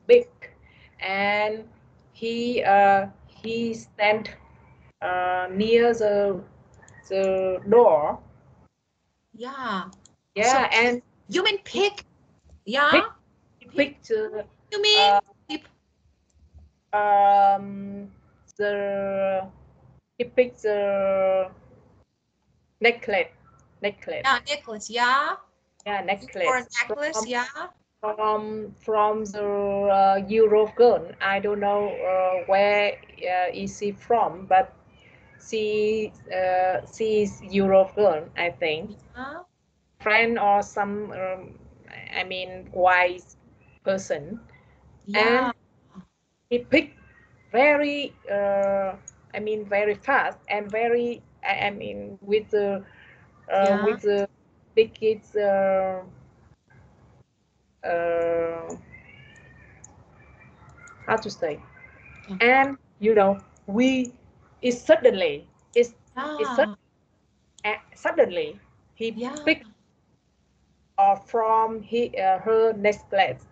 big, and he stand near the door. Yeah. So Yeah, and you mean he pick? Yeah. pick he Pick. picked the You mean uh, pick? um the he picked the necklace necklace Yeah, necklace. Yeah. yeah, For a necklace necklace. Yeah. from the Euro girl. I don't know where is she from, but she is Euro girl, I think. Huh? Friend or some I mean wise person, Yeah. and he picked very I mean very fast and very I mean Yeah. with the biggest uh, how to say, Yeah. and we it suddenly it's Yeah. suddenly he Yeah. picked from her necklace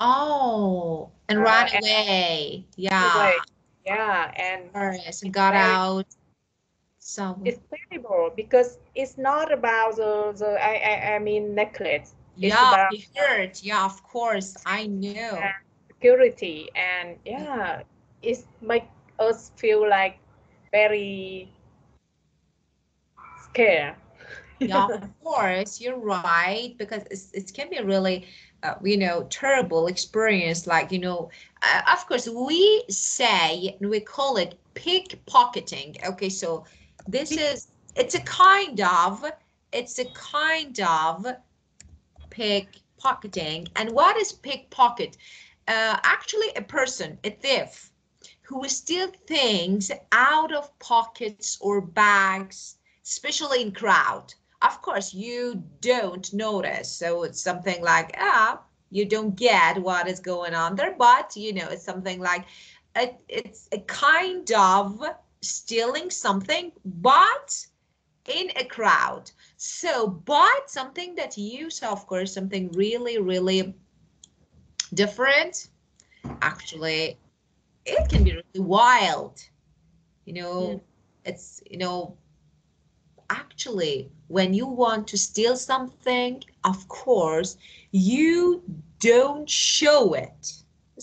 Oh, and ran and away. Yeah. away. Yeah, and Yes, it's got very out. So, it's terrible because it's not about I mean necklace. It's yeah, about he hurt. Yeah, of course. I uh, know. security, and yeah, it make us feel like very scared. Yeah, of course, you're right, because it can be really, terrible experience. Like, of course, we say, we call it pickpocketing. Okay, so this is, it's a kind of, it's a kind of pickpocketing. And what is pickpocket? Actually, a person, a thief, who will steal things out of pockets or bags, especially in crowd. Of course, you don't notice, so it's something like, you don't get what is going on there, but it's something like it's a kind of stealing something, but in a crowd. So, but something that you saw, of course, something really, really different. Actually, it can be really wild. You Mm, know, it's, actually, when you want to steal something, of course, you don't show it.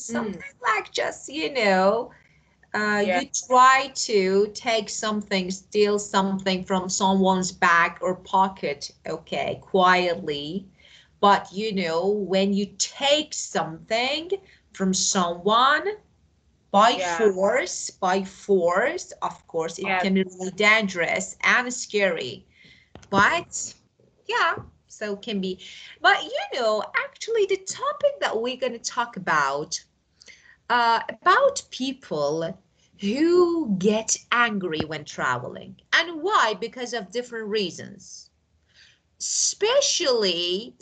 mm, Something like just, yeah, you try to take something, steal something from someone's bag or pocket, okay, quietly. But when you take something from someone yeah, by force, of course, it yes, can be really dangerous and scary. But yeah, so can be. But actually, the topic that we're going to talk about people who get angry when traveling. And why? Because of different reasons. Especially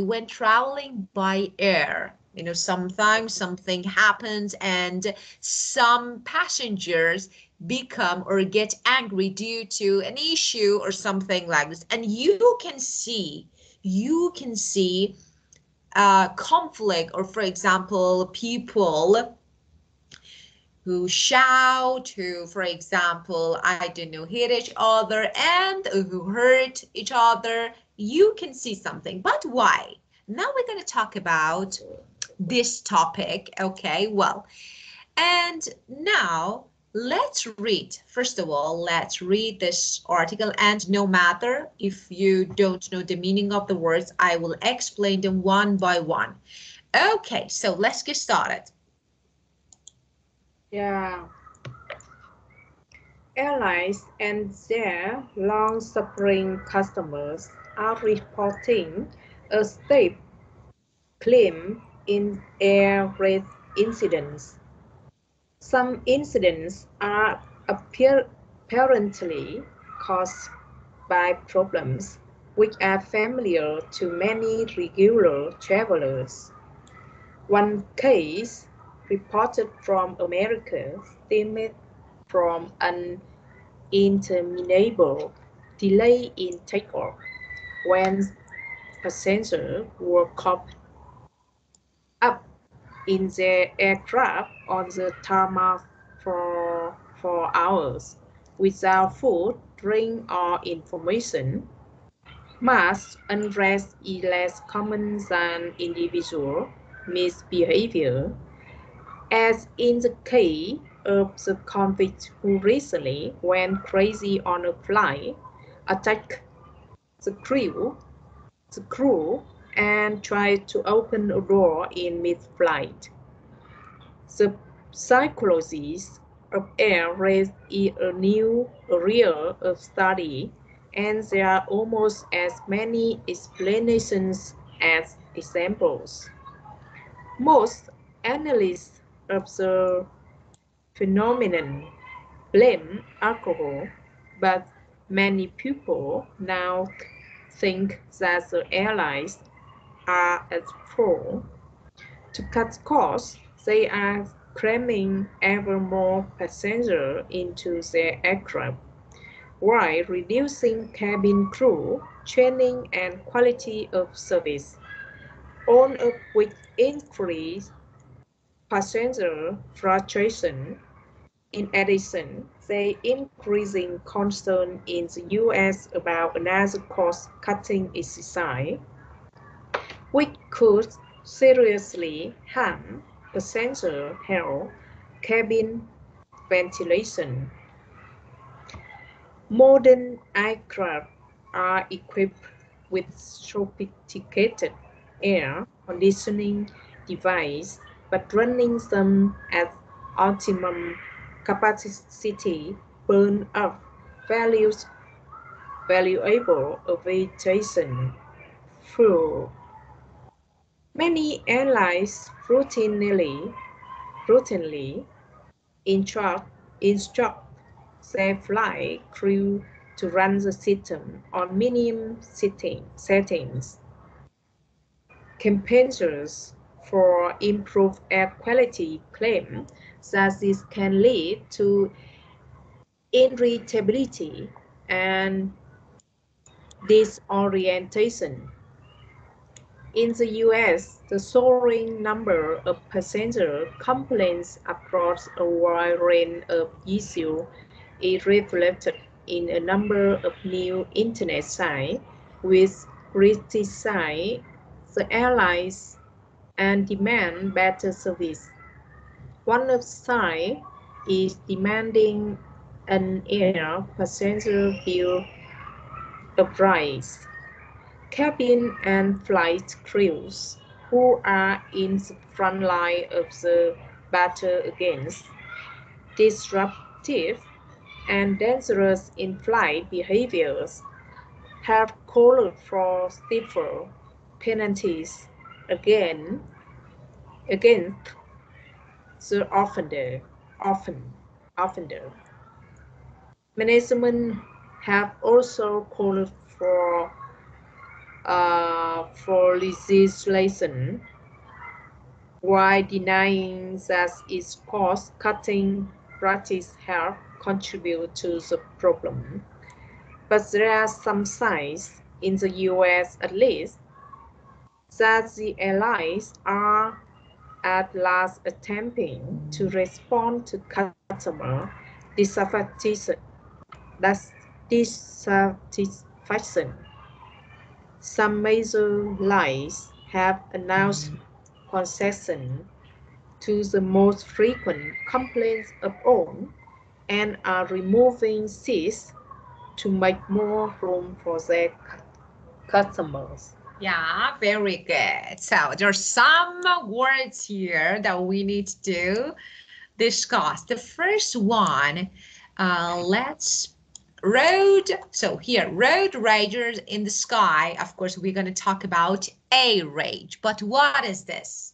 when traveling by air. Sometimes something happens and some passengers become or get angry due to an issue or something like this. And you can see conflict, or for example, people who shout, who, for example, I don't know, hit each other and who hurt each other. You can see something. But why? Now we're going to talk about this topic. Okay, well, and now let's read. First of all, let's read this article. And no matter if you don't know the meaning of the words, I will explain them one by one. Okay, so let's get started. yeah. Airlines and their long-suffering customers are reporting a steep climb in air raid incidents. Some incidents are apparently caused by problems which are familiar to many regular travelers. One case reported from America stemmed from an interminable delay in takeoff when passengers were caught up in their aircraft on the tarmac for hours without food, drink, or information. Mass unrest is less common than individual misbehavior, as in the case of the convict who recently went crazy on a flight, attacked the crew and tried to open a door in mid-flight. The psychology of air race is a new area of study, and there are almost as many explanations as examples. Most analysts of the phenomenon blame alcohol, but many people now think that the airlines are at fault. To cut costs, they are cramming ever more passengers into their aircraft, while reducing cabin crew training and quality of service, all of which increase passenger frustration. In addition, the increasing concern in the US about another cost-cutting exercise, which could seriously harm passenger health, cabin ventilation. Modern aircraft are equipped with sophisticated air conditioning devices, but running them at optimum capacity burn up valuable aviation fuel. Many airlines routinely instruct their flight crew to run the system on minimum settings. Campaigners for improved air quality claim that this can lead to irritability and disorientation. In the US, the soaring number of passenger complaints across a wide range of issues is reflected in a number of new Internet sites which criticize the airlines and demand better service. One of the sites is demanding an air passenger bill of rights. Cabin and flight crews, who are in the front line of the battle against disruptive and dangerous in-flight behaviors, have called for stiffer penalties again against the offender. Management have also called for legislation while denying that its cost-cutting practice help contribute to the problem. But there are some signs, in the US at least, that the airlines are at last attempting to respond to customer dissatisfaction. dissatisfaction. Some major lines have announced concessions to the most frequent complaints of all and are removing seats to make more room for their customers. Yeah, very good. So there's some words here that we need to discuss. The first one, let's so here, road ragers in the sky. Of course, we're going to talk about a rage. But what is this?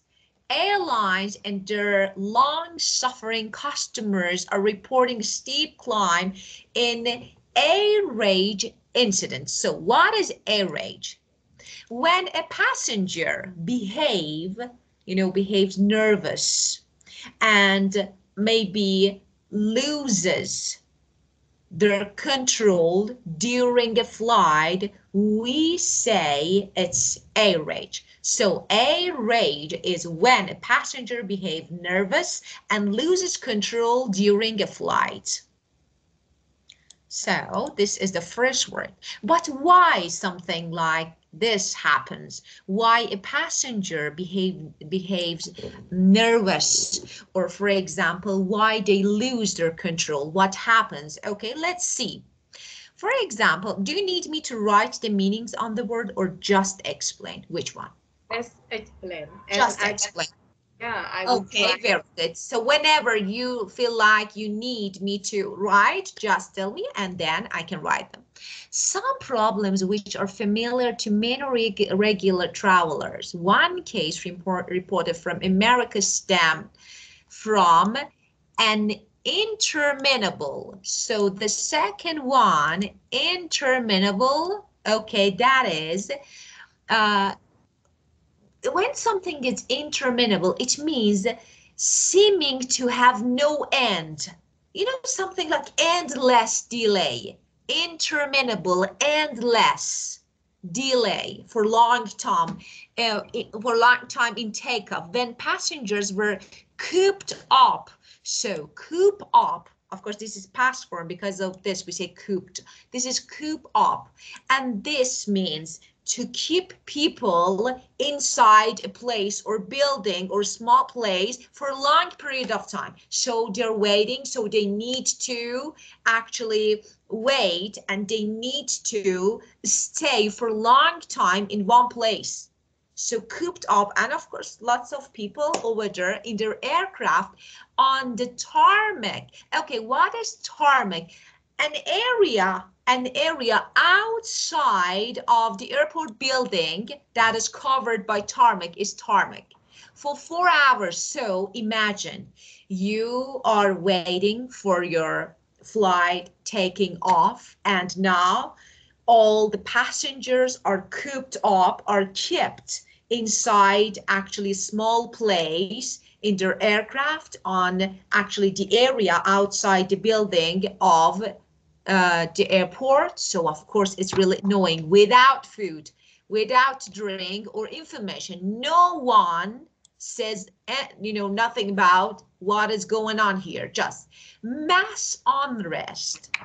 Airlines and their long-suffering customers are reporting steep climb in a rage incidents. So what is a rage? When a passenger behaves nervous and maybe loses their control during a flight, we say it's air rage. So air rage is when a passenger behaves nervous and loses control during a flight. So this is the first word. But why something like this happens? Why a passenger behaves nervous? Or for example, why they lose their control? What happens? Okay, let's see. For example, do you need me to write the meanings on the word or just explain? Which one? Let's explain. And Just explain. yeah, I will try. Okay, very good. So whenever you feel like you need me to write, just tell me and then I can write them. Some problems which are familiar to many regular travelers. One case reported from America stemmed from an interminable. So the second one, interminable, okay, that is uh, when something is interminable, it means seeming to have no end. You know, something like endless delay, interminable, endless delay for long time in takeoff when passengers were cooped up. So coop up, of course, this is past form. Because of this, we say cooped. This is coop up. And this means to keep people inside a place or building or small place for a long period of time. So they're waiting, so they need to actually wait and they need to stay for a long time in one place. So cooped up, and of course, lots of people over there in their aircraft on the tarmac. Okay, what is tarmac? An area outside of the airport building that is covered by tarmac is tarmac for 4 hours. So imagine you are waiting for your flight taking off, and now all the passengers are cooped up, are kept inside actually a small place in their aircraft on actually the area outside the building of the airport. So of course it's really annoying, without food, without drink or information. No one says nothing about what is going on here. Just mass unrest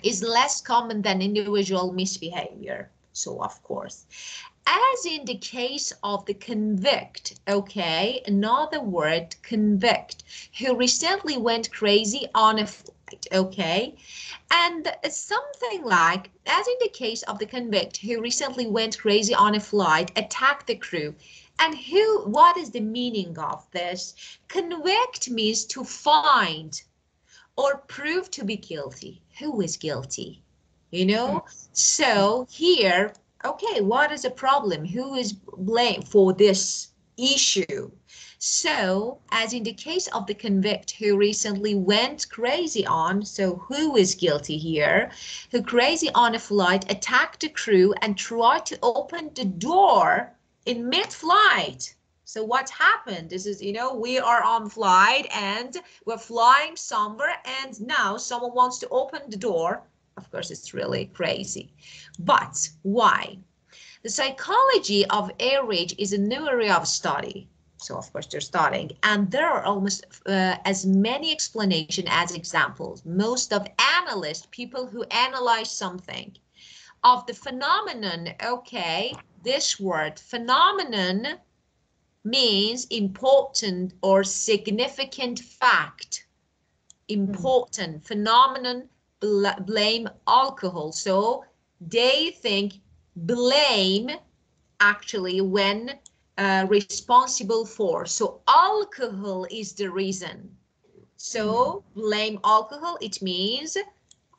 is less common than individual misbehavior. So of course, as in the case of the convict, okay, another word, convict, who recently went crazy on a flight, okay, and something like, as in the case of the convict who recently went crazy on a flight, attacked the crew. And what is the meaning of this? Convict means to find or prove to be guilty. Who is guilty? So here, okay, what is the problem? Who is blamed for this issue? So, as in the case of the convict who recently went crazy on, so who is guilty here? Who crazy on a flight, attacked the crew and tried to open the door in mid-flight. So what happened? This is, we are on flight and we're flying somewhere, and now someone wants to open the door. Of course, it's really crazy. But why? The psychology of air rage is a new area of study. So of course they're studying, and there are almost as many explanations as examples. Most of analysts, people who analyze something, of the phenomenon, okay, this word phenomenon means important or significant fact. Important phenomenon, blame alcohol. So they think blame actually when responsible for. So alcohol is the reason. So blame alcohol, it means,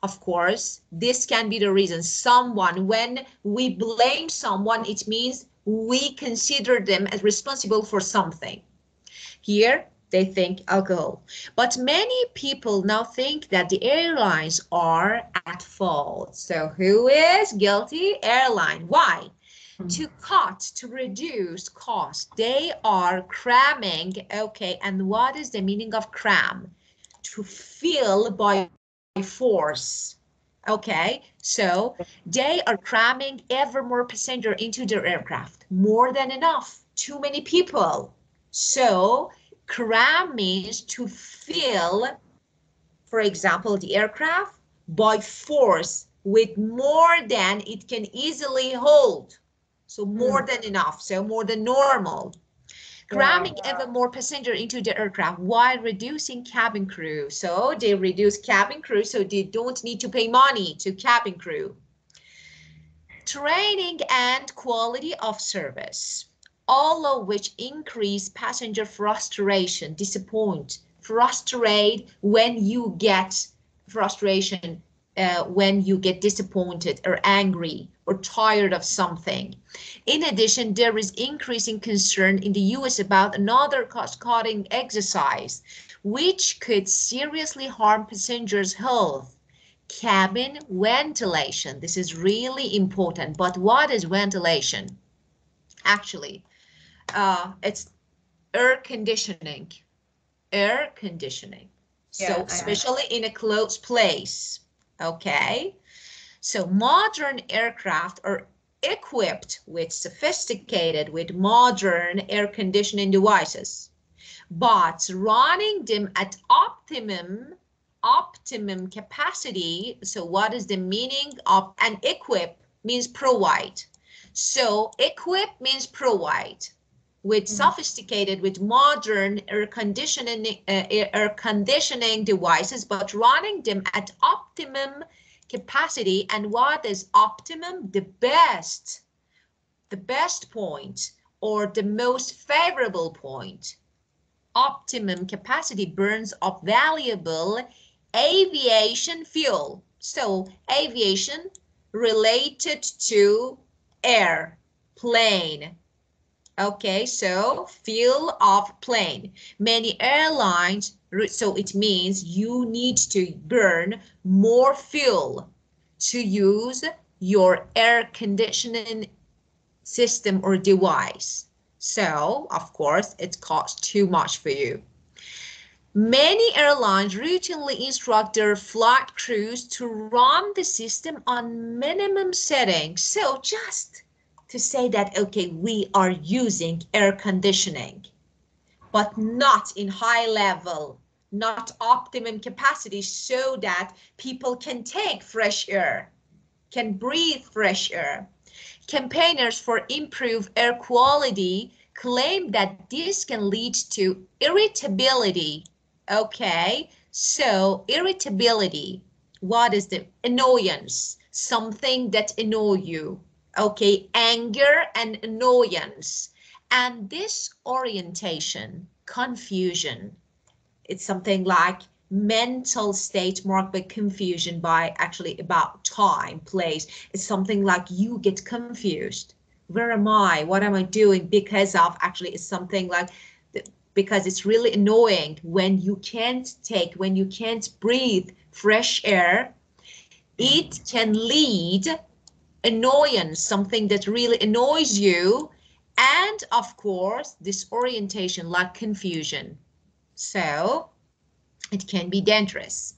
of course, this can be the reason. Someone, when we blame someone, it means we consider them as responsible for something. Here, they think alcohol. But many people now think that the airlines are at fault. So who is guilty? Airline. Why? To cut, to reduce cost. They are cramming. Okay, and what is the meaning of cram? To fill by force. Okay, so they are cramming ever more passenger into their aircraft, more than enough, too many people. So cram means to fill, for example, the aircraft by force with more than it can easily hold. So more than enough, so more than normal. Yeah. Cramming ever more passenger into the aircraft while reducing cabin crew. So they reduce cabin crew so they don't need to pay money to cabin crew. Training and quality of service, all of which increase passenger frustration, frustrate when you get frustration, when you get disappointed or angry or tired of something. In addition, there is increasing concern in the US about another cost-cutting exercise, which could seriously harm passengers' health. Cabin ventilation. This is really important. But what is ventilation? Actually, it's air conditioning. Air conditioning. So Yeah. especially in a closed place. Okay. So modern aircraft are equipped with sophisticated, with modern air conditioning devices, but running them at optimum capacity. So what is the meaning of, and equip means provide. So equip means provide with sophisticated, with modern air conditioning devices, but running them at optimum capacity. And what is optimum? The best point, or the most favorable point. Optimum capacity burns up valuable aviation fuel. So aviation related to air, plane. Okay, so fuel of plane. Many airlines, so it means you need to burn more fuel to use your air conditioning system or device. So, of course, it costs too much for you. Many airlines routinely instruct their flight crews to run the system on minimum settings. So just to say that, okay, we are using air conditioning, but not in high level, not optimum capacity, so that people can take fresh air, can breathe fresh air. Campaigners for improved air quality claim that this can lead to irritability. Okay, so irritability, what is the annoyance? Something that annoy you. Okay, anger and annoyance. And disorientation, confusion. It's something like mental state marked by confusion, by actually about time, place. It's something like you get confused. Where am I? What am I doing? Because of, actually, it's something like, because it's really annoying when you can't breathe fresh air. It can lead annoyance, something that really annoys you, and of course, disorientation, like confusion. So it can be dangerous.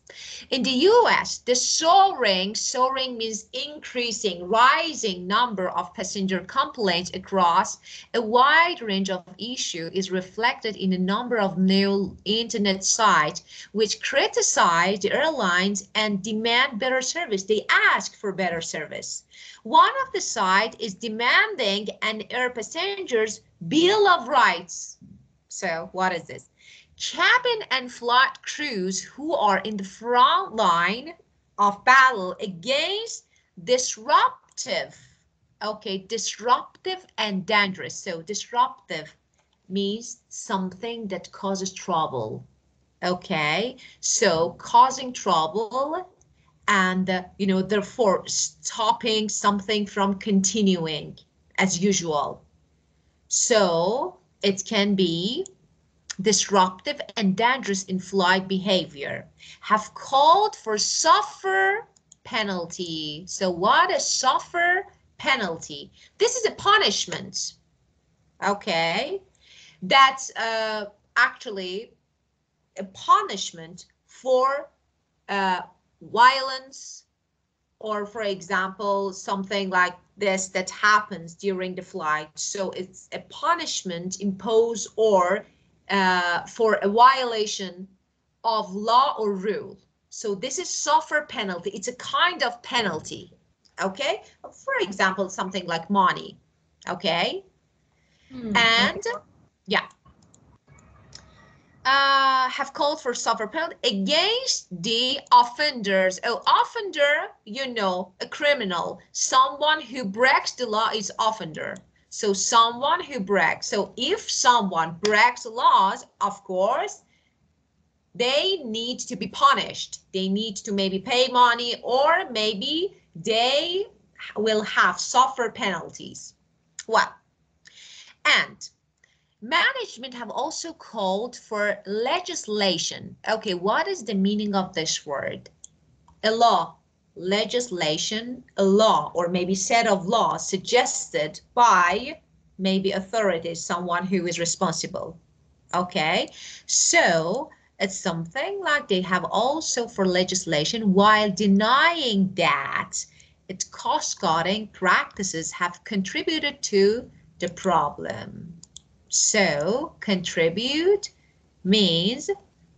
In the US, the soaring means increasing, rising number of passenger complaints across a wide range of issues is reflected in a number of new internet sites which criticize the airlines and demand better service. They ask for better service. One of the sites is demanding an air passenger's Bill of Rights. So what is this? Cabin and flight crews who are in the front line of battle against disruptive, okay, disruptive and dangerous. So disruptive means something that causes trouble, okay? So causing trouble and, therefore stopping something from continuing as usual. So it can be disruptive and dangerous in flight behavior, have called for suffer penalty. So what is suffer penalty? This is a punishment, okay? That's actually a punishment for violence, or for example, something like this that happens during the flight. So it's a punishment imposed or for a violation of law or rule. So this is suffer penalty. It's a kind of penalty. Okay. For example, something like money. Okay. And Okay. yeah, have called for suffer penalty against the offenders. Oh, offender, you know, a criminal. Someone who breaks the law is offender. So someone who breaks. So if someone breaks laws, of course, they need to be punished. They need to maybe pay money, or maybe they will have suffer penalties. Well, and management have also called for legislation. Okay, what is the meaning of this word? A law, legislation, a law, or maybe set of laws suggested by maybe authorities, someone who is responsible. Okay, so it's something like they have also for legislation, while denying that its cost-cutting practices have contributed to the problem. So contribute means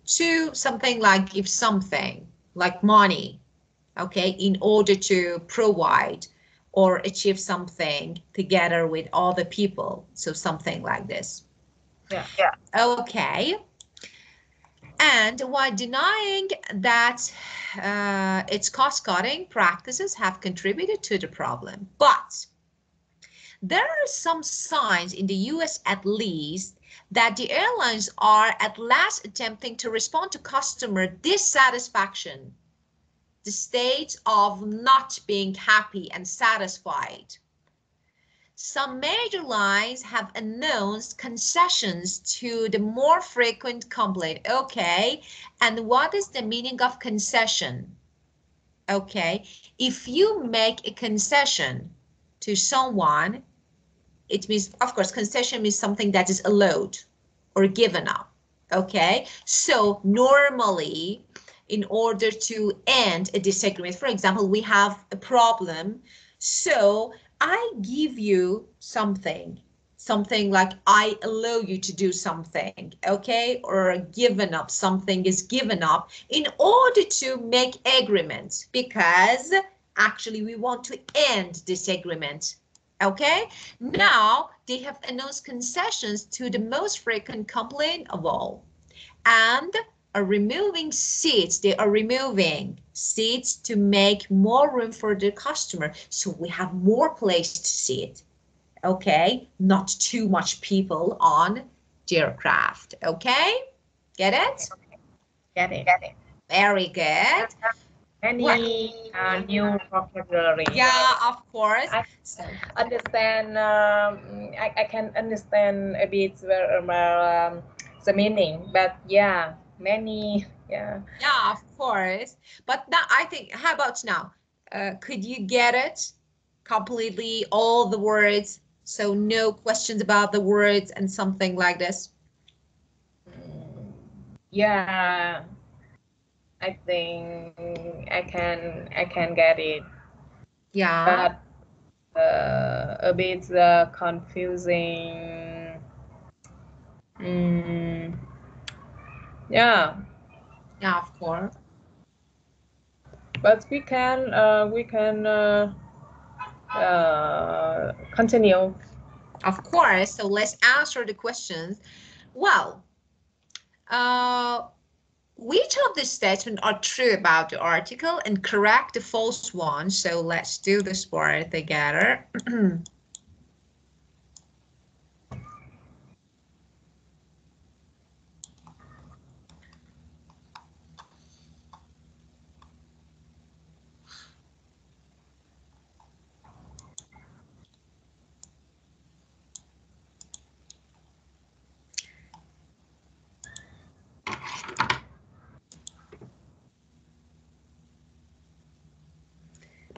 to something like give something, like money, okay, in order to provide or achieve something together with other people. So something like this. Yeah. Okay. And while denying that its cost-cutting practices have contributed to the problem, but there are some signs in the US at least that the airlines are at last attempting to respond to customer dissatisfaction, the state of not being happy and satisfied. Some major lines have announced concessions to the more frequent complaint. Okay, and what is the meaning of concession? Okay, if you make a concession to someone, it means, of course, concession means something that is allowed or given up. Okay, so normally, in order to end a disagreement, for example, we have a problem, so I give you something like I allow you to do something, okay, or given up, something is given up in order to make agreement, because actually we want to end disagreement. Okay, now they have announced concessions to the most frequent complaint of all, and are removing seats. They are removing seats to make more room for the customer, so we have more place to sit. Okay, not too much people on the aircraft. Okay, get it? Get it. Very good. Well, Many new vocabulary. yeah, of course. I So, understand. I can understand a bit the meaning, but yeah, many. Yeah. yeah, of course. But now I think, how about now? Could you get it completely, all the words? So no questions about the words and something like this. Yeah. I think I can get it, Yeah, but a bit confusing. Mm, yeah, yeah, of course. but we can continue. Of course. So let's answer the questions. Well, uh, which of the statements are true about the article and correct the false one? So let's do this part together.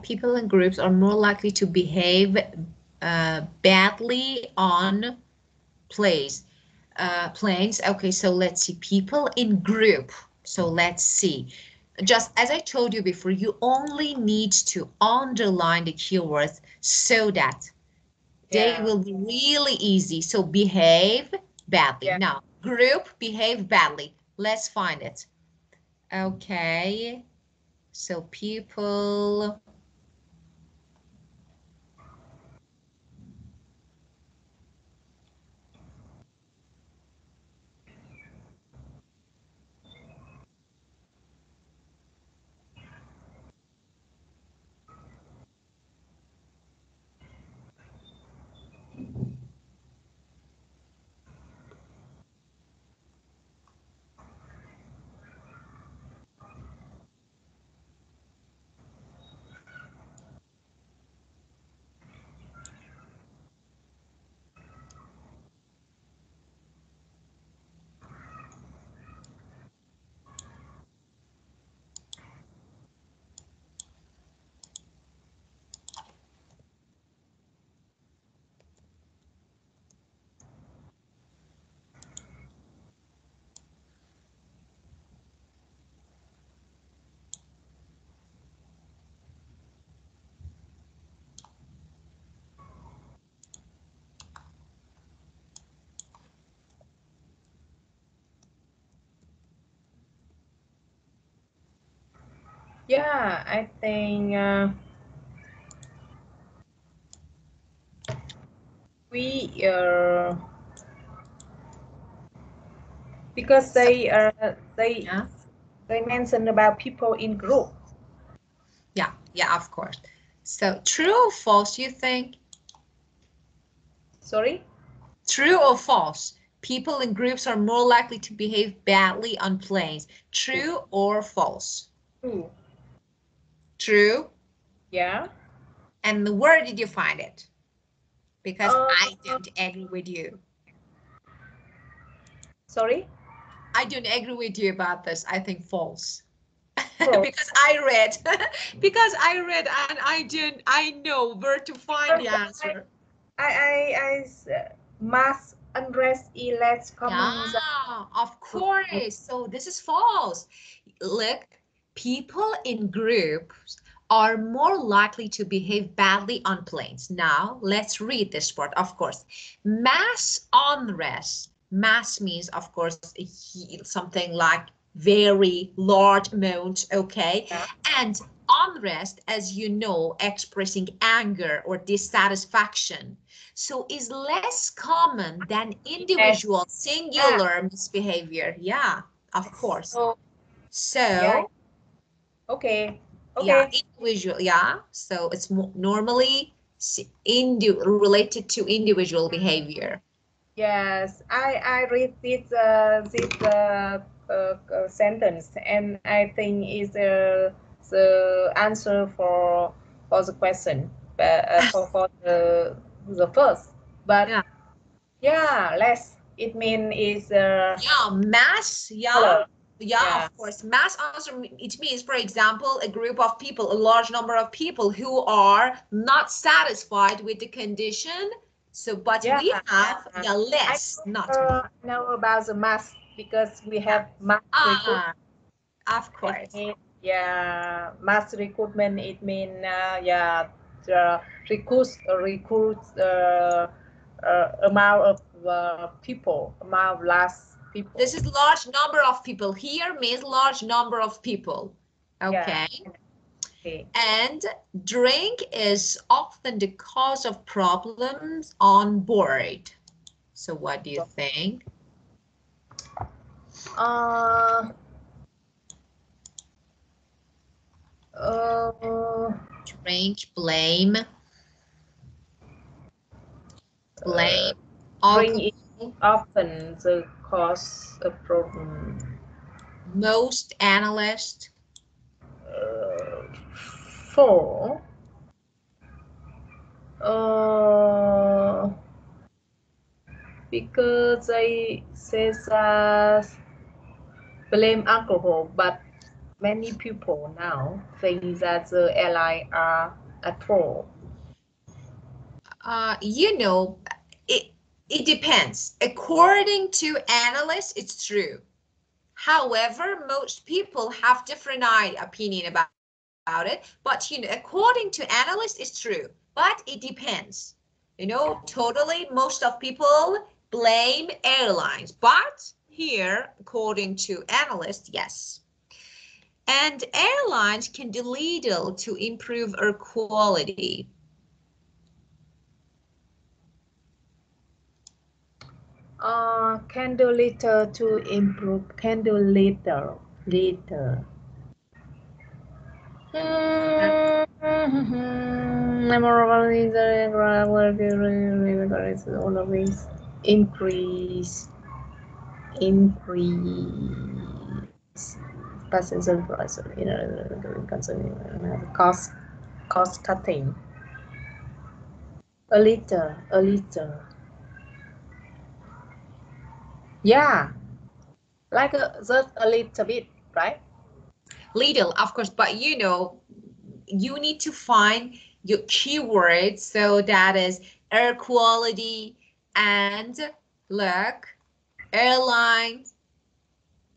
People and groups are more likely to behave badly on planes. Okay, so let's see. People in group. So let's see. Just as I told you before, you only need to underline the keywords so that they Yeah. will be really easy. So behave badly. Yeah. Now, group behave badly. Let's find it. Okay. So people. Yeah, I think we because So, yeah, they mentioned about people in group. yeah, of course. So true or false, you think? Sorry? True or false? People in groups are more likely to behave badly on planes. True or false? True. True. Yeah. And where did you find it? Because Uh, I don't agree with you. Sorry? I don't agree with you about this. I think false. Because False. I read, because I read and I know where to find the Because answer. mass unrest is less Yeah, common than of course. So this is false. Look, people in groups are more likely to behave badly on planes. Now, let's read this part, of course. Mass unrest. Mass means, of course, something like very large amount, okay? yeah. And unrest, as you know, expressing anger or dissatisfaction. So is less common than Yes. individual Yeah. singular misbehavior. Yeah, of course. So yeah. So Okay. yeah, Okay. individual, yeah. So it's normally related to individual behavior. Yes. I read this sentence, and I think is the answer for the question, but for the first. But Yeah. yeah, less. It means is Yeah, mass, yeah. smaller. Yeah, Yeah. of course. Mass answer, it means, for example, a group of people, a large number of people who are not satisfied with the condition. So, but Yeah. we have, Yeah. yeah, I less, not more. know about the mass because we Yeah. have mass recruitment. Ah, of It course. mean yeah, mass recruitment. It mean yeah, the recruit amount of people, amount of less This people. is large number of people. Here means large number of people. Yeah. Okay. Okay. And drink is often the cause of problems on board. So what do you think? Uh, uh, Drink, blame Drink is alcohol. often the cause of problem. Most analysts. Uh, Four. Uh, because I says blame alcohol, but many people now think that the airline are at fault. You know, it, it depends. According to analysts, it's true. However, most people have different opinion about it. But according to analysts, it's true. But it depends. Totally, most of people blame airlines. But here, according to analysts, yes. And airlines can do little to improve air quality. Candle litter to improve candle litter. Memorable is always increase passenger price, cost cutting. A liter. Yeah, like just a little bit, right? Little, of course, but you need to find your keywords. So that is air quality and look, airlines,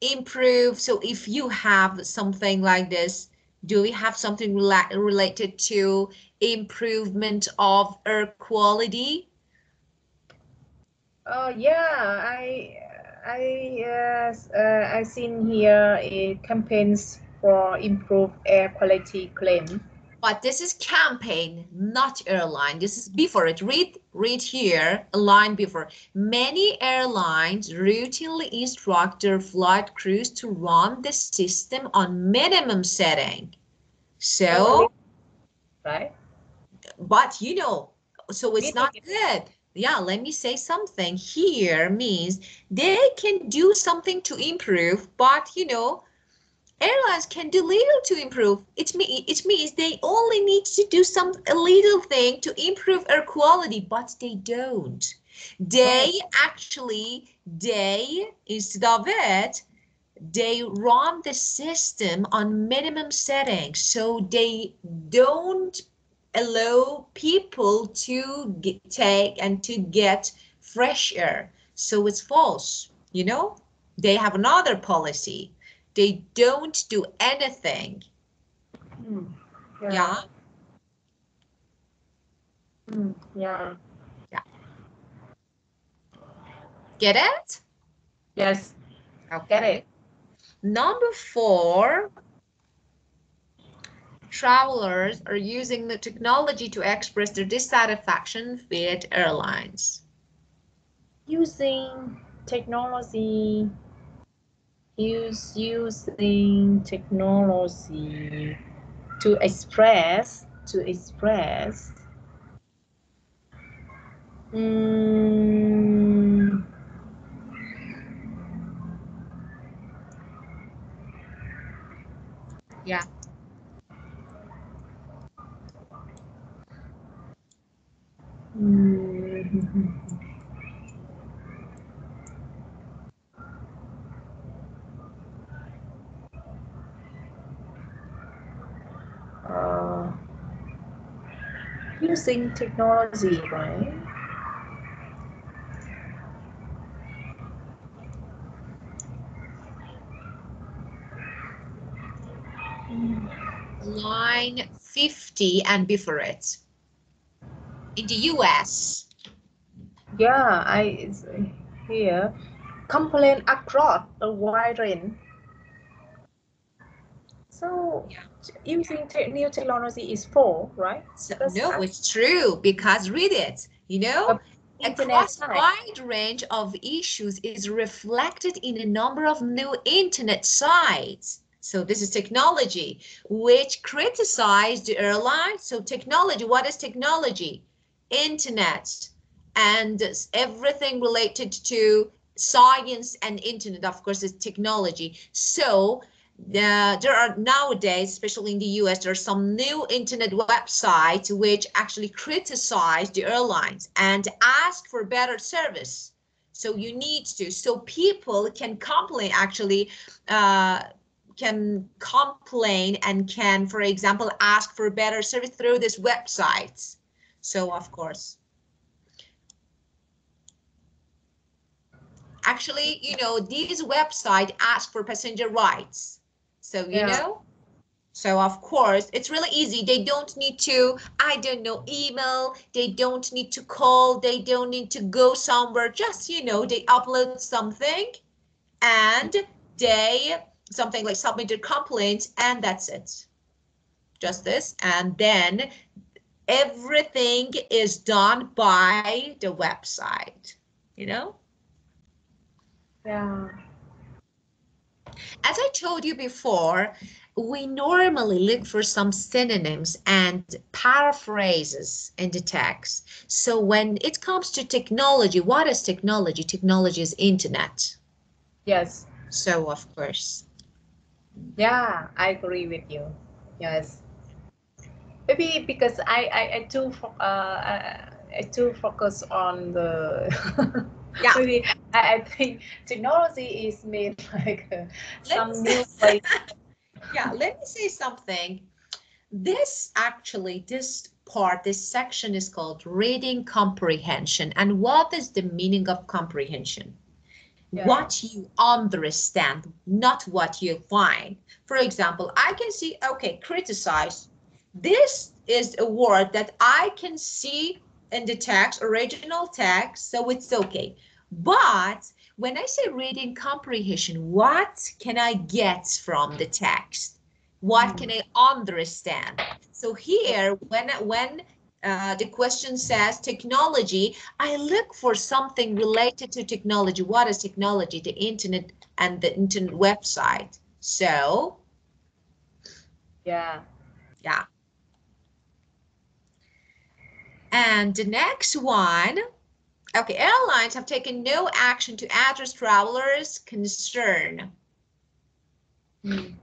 improve. So if you have something like this, do we have something related to improvement of air quality? Yeah, I seen here campaigns for improved air quality claim. But this is campaign, not airline. This is before it. Read here, a line before. Many airlines routinely instruct their flight crews to run the system on minimum setting. So, Right? but so it's Meaning, not good. Yeah, let me say something. Here means they can do something to improve, but airlines can do little to improve. It means they only need to do a little thing to improve air quality, but they don't. oh, They instead of it, they run the system on minimum settings, so they don't allow people to get fresh air. So it's false. They have another policy. They don't do anything. yeah, Yeah, yeah, yeah. Get it? yes, get Okay. it. Number 4, travelers are using the technology to express their dissatisfaction with airlines. Using technology, using technology to express. Mm, Yeah. mm, uh, using technology, right? Line 50 and before it. In the US. Yeah, it's here. Complaint across a wide range. So Yeah. using new technology is for, right? So, Because no, it's true because read it. the internet Across site. wide range of issues is reflected in a number of new internet sites. So this is technology, which criticize the airline. So technology, what is technology? Internet and everything related to science and internet, of course, is technology. So there are nowadays, especially in the US, there are some new internet websites which actually criticize the airlines and ask for better service. So you need to, so people can complain actually, and can, for example, ask for better service through these websites. So of course. Actually, you know, these websites ask for passenger rights. So, you Yeah. know, so of course, it's really easy. They don't need to, I don't know, email. They don't need to call. They don't need to go somewhere. Just, you know, they upload something and they, something like submit their complaints, and that's it. Just this. And then everything is done by the website, you know? Yeah. As I told you before, we normally look for some synonyms and paraphrases in the text. So when it comes to technology, what is technology? Technology is internet. Yes. So of course. Yeah, I agree with you. Yes. Maybe because I too focus on the Yeah, maybe I think technology is made like let some me new way. yeah, let me say something. This actually, this part, this section is called reading comprehension. And what is the meaning of comprehension? Yeah. What you understand, not what you find. For example, I can see, okay, criticize. This is a word that I can see in the text, original text, so it's okay. But when I say reading comprehension, what can I get from the text? What Mm. can I understand? So here, when the question says technology, I look for something related to technology. What is technology? The internet and the internet website. So, Yeah. yeah. And the next one, okay, airlines have taken no action to address travelers' concern. Mm.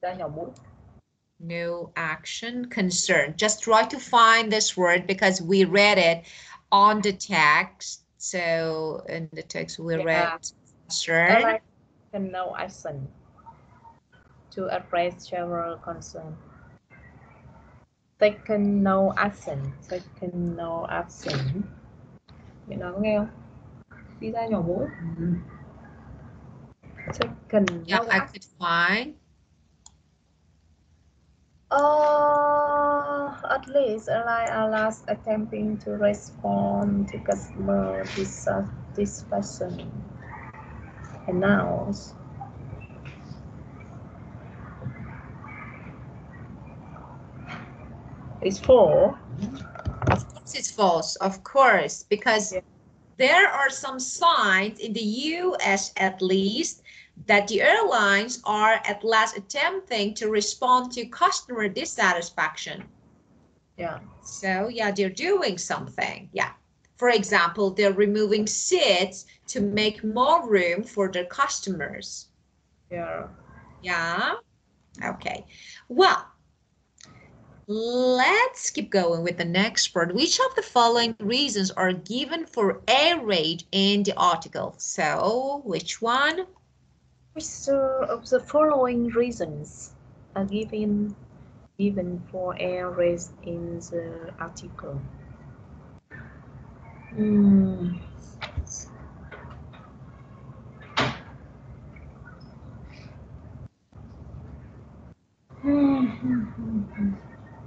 Ra nhỏ mũi. No action, concern. Just try to find this word because we read it on the text. So in the text we read Yeah. concern. Airline can no action to address travel concern. Taken no action. Taken no action. Mẹ nói có nghe không? Đi ra nhỏ mũi. Taken Yeah, no I action. could find. At least airline are last attempting to respond to customer dissatisfaction. Announce. It's for. Of course it's false, of course, because Yeah. there are some signs in the US at least that the airlines are at last attempting to respond to customer dissatisfaction. Yeah. So yeah, they're doing something. Yeah. For example, they're removing seats to make more room for their customers. Yeah. Yeah. Okay. Well, let's keep going with the next part. Which of the following reasons are given for air raid in the article? So, which one? Which of the following reasons are given for air race in the article? Hmm.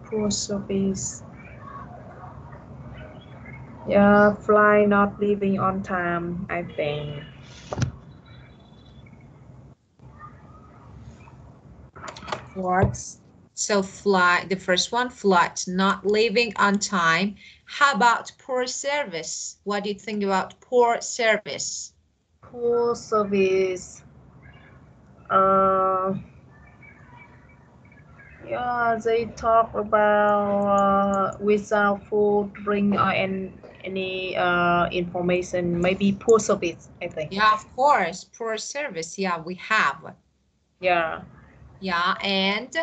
Poor service. Yeah, fly not leaving on time, I think. Flights. So flight, the first one, flight not leaving on time. How about poor service? What do you think about poor service? Poor service. Uh, yeah, they talk about without food, drink, or any information. Maybe poor service, I think. Yeah, of course, poor service. Yeah, we have. Yeah. Yeah, and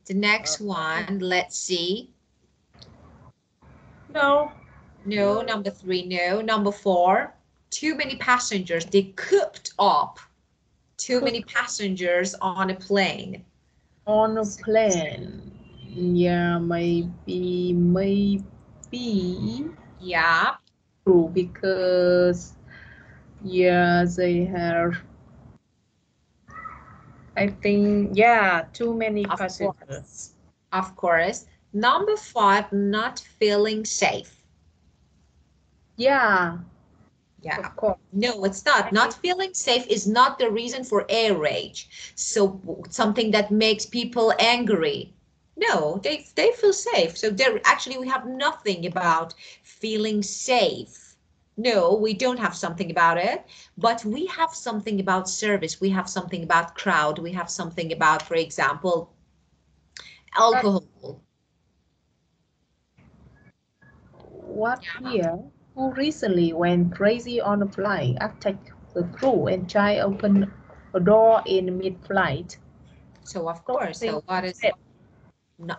the next Uh, one, let's see. no. No, number three, no. Number four, too many passengers. They cooped up too Cook many passengers on a plane. on a plane. Yeah, maybe Yeah, true because Yeah, they have, I think, yeah, too many Of passengers. course. Of course. Number five, not feeling safe. Yeah, Yeah. of course. No, it's not. I Not think feeling safe is not the reason for air rage. So something that makes people angry. No, they feel safe. So there actually we have nothing about feeling safe. No, we don't have something about it, but we have something about service. We have something about crowd. We have something about, for example, that alcohol. what here who recently went crazy on a flight, attacked the crew and tried open a door in mid-flight. So of Don't course, think so what is safe.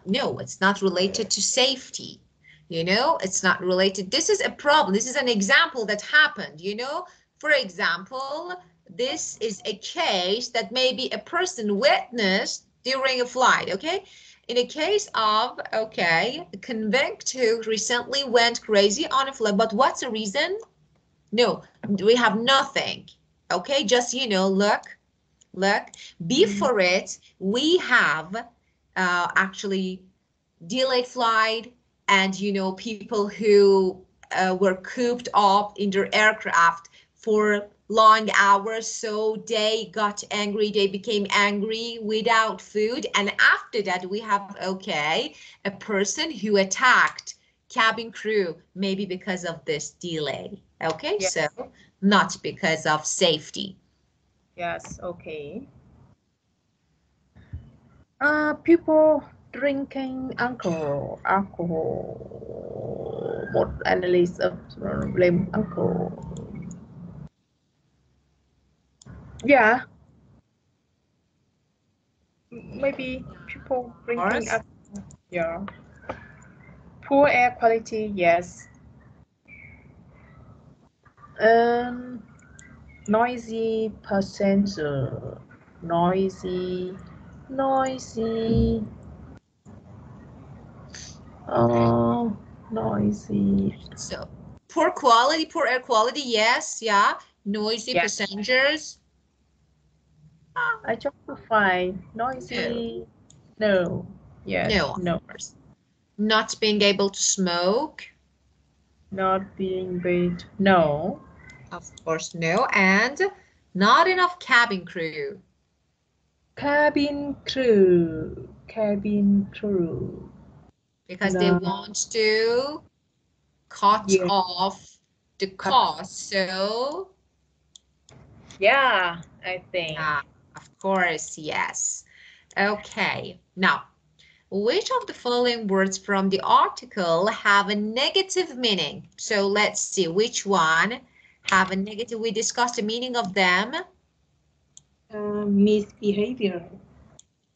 no, it's not related to safety. You know, it's not related. This is a problem. This is an example that happened, you know. For example, this is a case that maybe a person witnessed during a flight, okay? In a case of, okay, a convict who recently went crazy on a flight, but what's the reason? No, we have nothing, okay? Just, you know, look, Mm, before it, we have actually delayed flight and, you know, people who were cooped up in their aircraft for long hours. So they got angry, they became angry without food. And after that, we have, okay, a person who attacked cabin crew, maybe because of this delay. Okay, yeah, so not because of safety. yes, okay. People drinking alcohol. What analysts of blame alcohol. Yeah, maybe people Of drinking course. alcohol. Yeah. Poor air quality, yes. Um, noisy passenger. Noisy, noisy. Oh, noisy. So poor air quality, yes, yeah. Noisy Yeah, passengers, I just to find no, noisy. No. no, Yes, of no. course. Not being able to smoke, Not being bait. No. of course, no. And not enough cabin crew Cabin crew. Cabin crew. because they No. want to cut Yeah. off the Cut. cost. So, Yeah, I think. yeah, of course, yes. Okay, now, which of the following words from the article have a negative meaning? So let's see which one have a negative. We discussed the meaning of them. Misbehavior.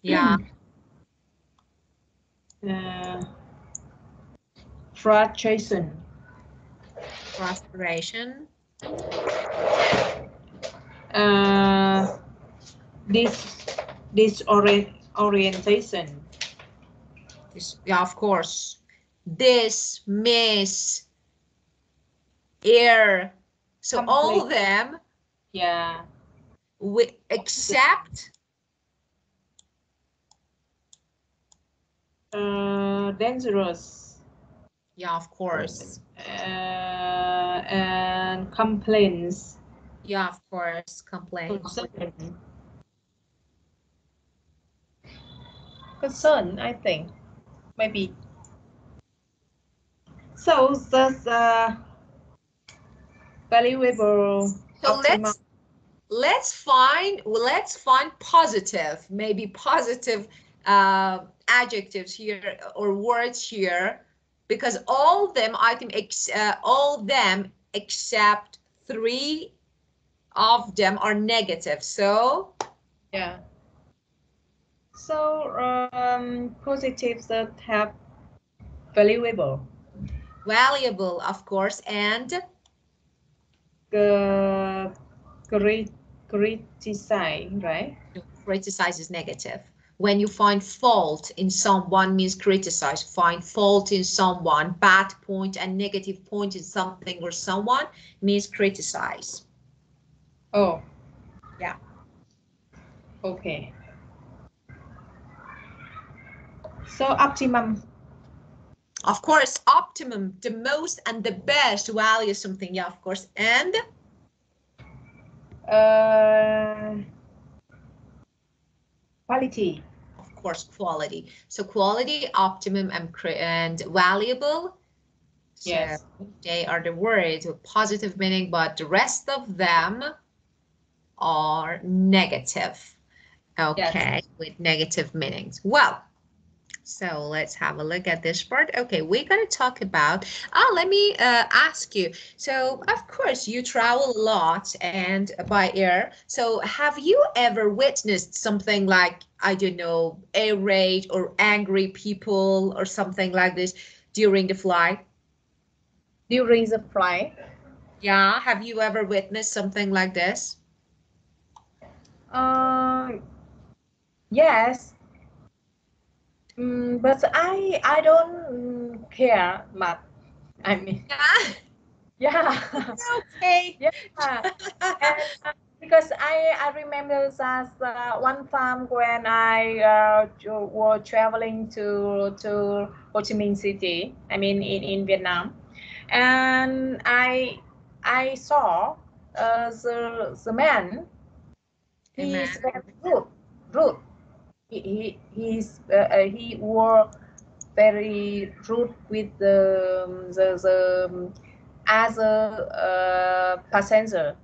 Yeah, uh, frustration. frustration. Uh, this disorientation. This, yeah, of course. This, miss, air. So all Complete. of them, Yeah. we except, Dangerous. yeah, of course. And complaints. Yeah, of course, complaints. Concern. Concern, I think. Maybe. So that's valuable So optimal. let's find positive, maybe positive adjectives here or words here, because all of them all of them except three of them are negative. So Yeah. So positives that have valuable. valuable, of course, and Uh, criticize, right? criticize is negative. When you find fault in someone means criticize. Find fault in someone, bad point and negative point in something or someone means criticize. Oh, Yeah. okay. So optimum. Of course, optimum, the most and the best value something. Yeah, of course. And Uh, quality. of course, quality. So quality, optimum, and valuable. So Yes. they are the words with positive meaning, but the rest of them are negative. Yes. Okay, with negative meanings. Well, so let's have a look at this part. Okay, we're going to talk about, let me ask you. So, of course, you travel a lot and by air. So, have you ever witnessed something like, I don't know, irate or angry people or something like this during the flight? During the flight. Yeah, have you ever witnessed something like this? Uh, yes. But I don't care much. I mean, Yeah, yeah. okay. Yeah, and because I remember that one time when I was traveling to Ho Chi Minh City, I mean in Vietnam, and I saw the man. He's Amen. very rude. He were very rude with the other passenger.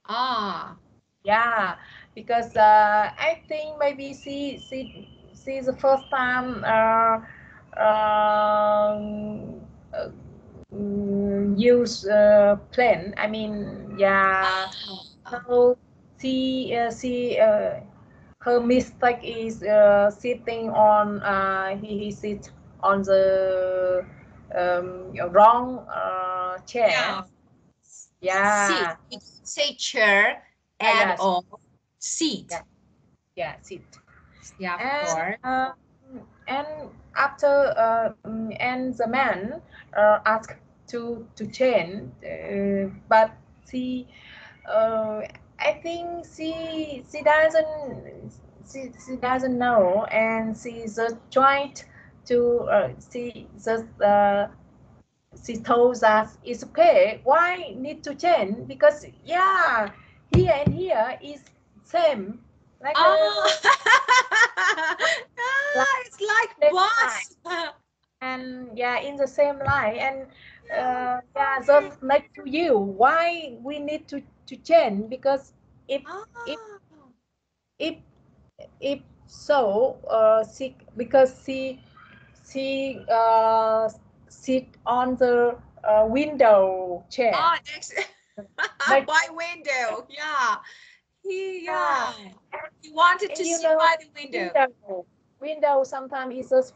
Ah, Yeah, because I think maybe she the first time uh, use plane. I mean, yeah. ah, So she her mistake is sitting on he sit on the wrong chair. yeah. Seat. Yeah, We don't say chair at yes, all. Seat. yeah, yeah, sit. Yeah, of And course. and after and the man asked to change, but she I think she doesn't know, and she just tried to she told us it's okay. Why need to change? Because yeah, here and here is same, like a Ah, like it's like same line, bus. and yeah, in the same line, and yeah, just next to you. Why we need to change? Because if if Ah, if if so, she because she sit on the window chair. ah, next Like by window. Yeah, yeah, yeah. He wanted to and you see know, by the window. window sometimes is just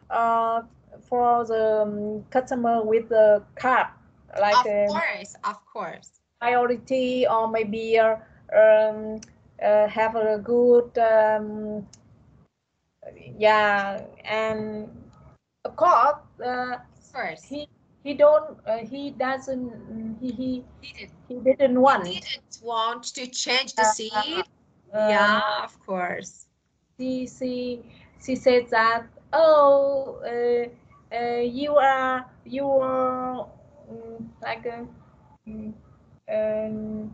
uh for the customer with the card, like Of course, of course. priority, or maybe have a good yeah, and of course Of course. he he don't he doesn't He did. he didn't He want didn't want to change the uh, seat. um, Yeah, of course. she said that, oh, you are like mm, um,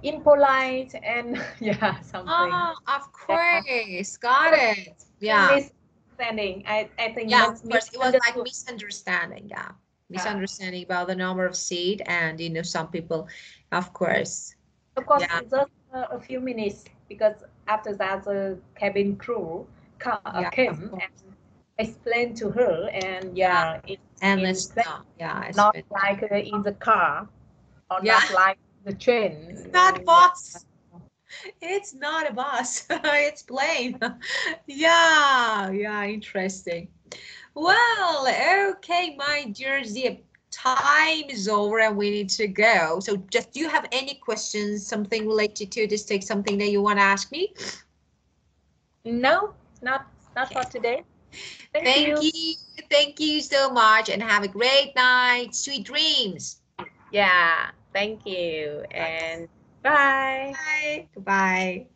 impolite, and yeah, something. Ah, of Yeah. course. Got So it. think Yeah. misunderstanding. I think Yeah, of course. It was like misunderstood. misunderstanding. Yeah. Yeah. Misunderstanding about the number of seat and some people, of course. Of course, Yeah. it's just a few minutes, because after that the cabin crew Yeah, of came and course. explained to her, and Yeah. yeah, it's And in it's place, not. Yeah, it's not been. like in the car, or Yeah. not like the It's not train. Yeah. bus. It's not a bus. It's plane. Yeah. Yeah. Interesting. Well, okay, my dear Zip, time is over and we need to go. So just do you have any questions, something related to this take, something that you want to ask me? No, not for Okay. today. Thank Thank you. you. Thank you so much and have a great night. Sweet dreams. Yeah. Thank you Okay. and bye. Bye. Goodbye.